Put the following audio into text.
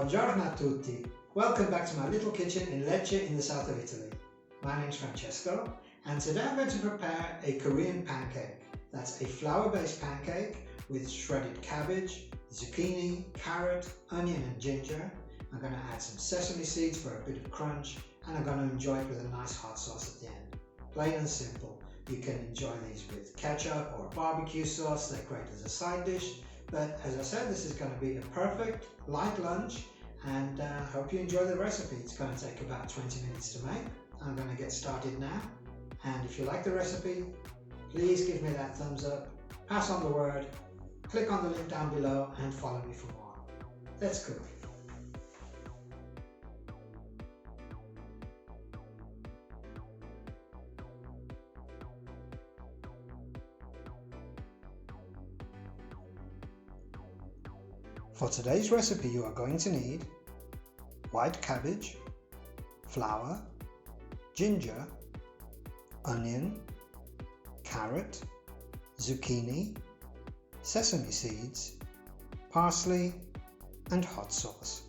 Buongiorno a tutti. Welcome back to my little kitchen in Lecce in the south of Italy. My name's Francesco and today I'm going to prepare a Korean pancake. That's a flour-based pancake with shredded cabbage, zucchini, carrot, onion and ginger. I'm going to add some sesame seeds for a bit of crunch and I'm going to enjoy it with a nice hot sauce at the end. Plain and simple. You can enjoy these with ketchup or barbecue sauce. They're great as a side dish. But as I said, this is going to be a perfect light lunch and I hope you enjoy the recipe. It's going to take about 20 minutes to make. I'm going to get started now. And if you like the recipe, please give me that thumbs up, pass on the word, click on the link down below and follow me for more. Let's cook. For today's recipe you are going to need white cabbage, flour, ginger, onion, carrot, zucchini, sesame seeds, parsley and hot sauce.